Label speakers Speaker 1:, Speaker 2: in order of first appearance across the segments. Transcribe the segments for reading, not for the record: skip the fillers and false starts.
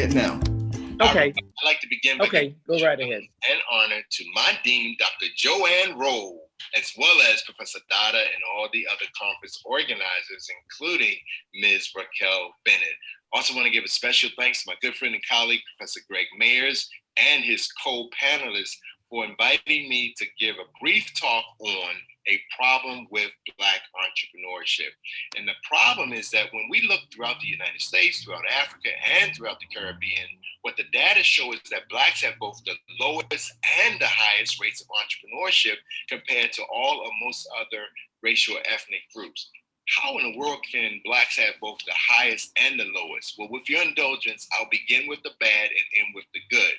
Speaker 1: ahead now.
Speaker 2: Okay.
Speaker 3: I'd like to begin by
Speaker 2: go right ahead.
Speaker 3: And honor to my dean, Dr. Joanne Rowe, as well as Professor Dada and all the other conference organizers, including Ms. Raquel Bennett. Also want to give a special thanks to my good friend and colleague, Professor Greg Mayers, and his co-panelists for inviting me to give a brief talk on a problem with Black entrepreneurship. And the problem is that when we look throughout the United States, throughout Africa, and throughout the Caribbean, what the data show is that Blacks have both the lowest and the highest rates of entrepreneurship compared to all or most other racial or ethnic groups. How in the world can Blacks have both the highest and the lowest? Well, with your indulgence, I'll begin with the bad and end with the good.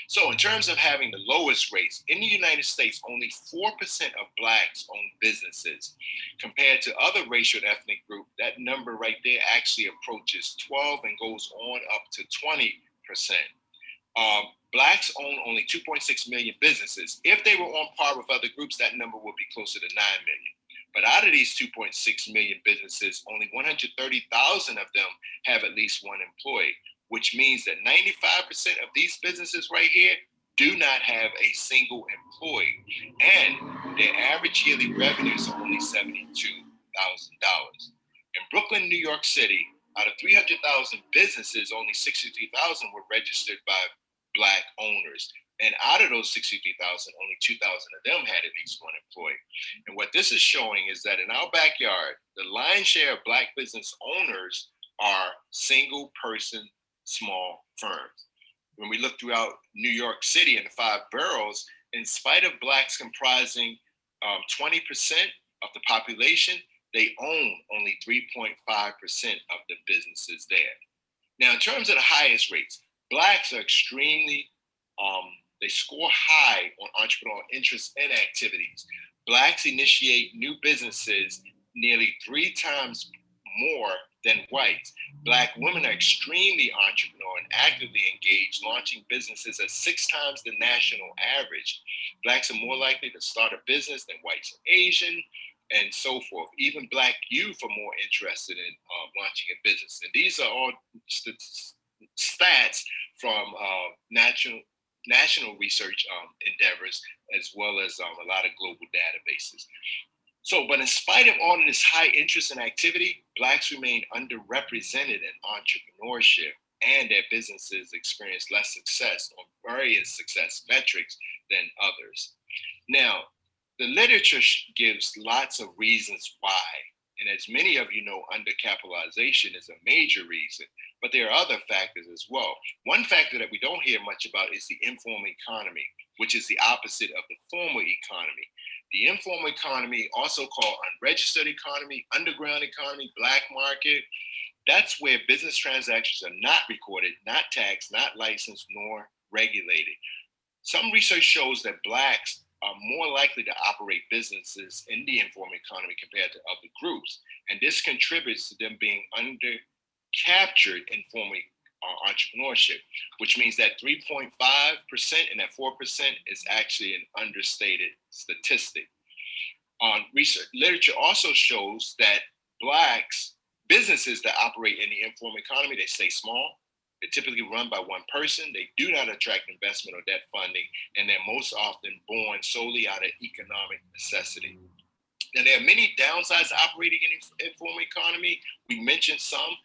Speaker 3: So in terms of having the lowest rates, in the United States, only 4% of Blacks own businesses. Compared to other racial and ethnic groups, that number right there actually approaches 12 and goes on up to 20%. Blacks own only 2.6 million businesses. If they were on par with other groups, that number would be closer to 9 million. But out of these 2.6 million businesses, only 130,000 of them have at least one employee, which means that 95% of these businesses right here do not have a single employee. And their average yearly revenues are only $72,000. In Brooklyn, New York City, out of 300,000 businesses, only 63,000 were registered by Black owners. And out of those 63,000, only 2,000 of them had at least one employee. And what this is showing is that in our backyard, the lion's share of Black business owners are single person, small firms. When we look throughout New York City and the 5 boroughs, in spite of Blacks comprising 20% of the population, they own only 3.5% of the businesses there. Now, in terms of the highest rates, Blacks are extremely, they score high on entrepreneurial interests and activities. Blacks initiate new businesses nearly 3 times more than whites. Black women are extremely entrepreneurial and actively engaged, launching businesses at 6 times the national average. Blacks are more likely to start a business than whites and Asian, and so forth. Even Black youth are more interested in launching a business. And these are all stats from national research endeavors, as well as a lot of global databases. So, but in spite of all of this high interest and activity, Blacks remain underrepresented in entrepreneurship, and their businesses experience less success on various success metrics than others. Now, the literature gives lots of reasons why. And as many of you know, undercapitalization is a major reason, but there are other factors as well. One factor that we don't hear much about is the informal economy, which is the opposite of the formal economy. The informal economy, also called unregistered economy, underground economy, black market, that's where business transactions are not recorded, not taxed, not licensed, nor regulated. Some research shows that Blacks are more likely to operate businesses in the informal economy compared to other groups. And this contributes to them being under-captured in formal entrepreneurship, which means that 3.5% and that 4% is actually an understated statistic. Research literature also shows that Blacks, businesses that operate in the informal economy, they stay small. They're typically run by one person. They do not attract investment or debt funding, and they're most often born solely out of economic necessity. Now, there are many downsides to operating in the informal economy. We mentioned some.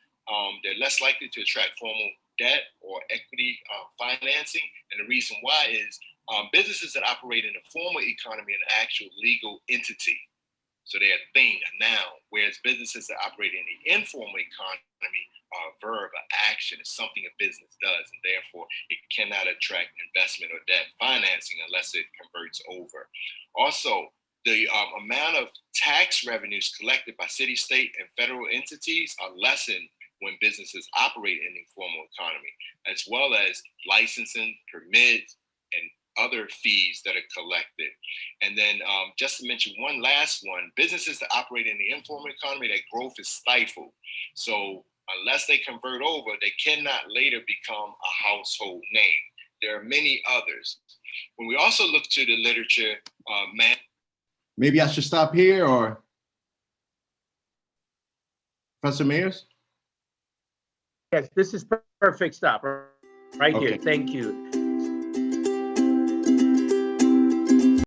Speaker 3: They're less likely to attract formal debt or equity financing, and the reason why is businesses that operate in the formal economy are an actual legal entity. So they're a thing, a noun, whereas businesses that operate in the informal economy are a verb, an action. It's something a business does, and therefore it cannot attract investment or debt financing unless it converts over. Also, the amount of tax revenues collected by city, state, and federal entities are lessened when businesses operate in the informal economy, as well as licensing, permits, and other fees that are collected. And then just to mention one last one, businesses that operate in the informal economy, that growth is stifled. So unless they convert over, they cannot later become a household name. There are many others. When we also look to the literature,
Speaker 1: maybe I should stop here, or Professor Mayers?
Speaker 2: Yes, this is perfect stop. Right
Speaker 1: Okay.
Speaker 2: here. Thank you.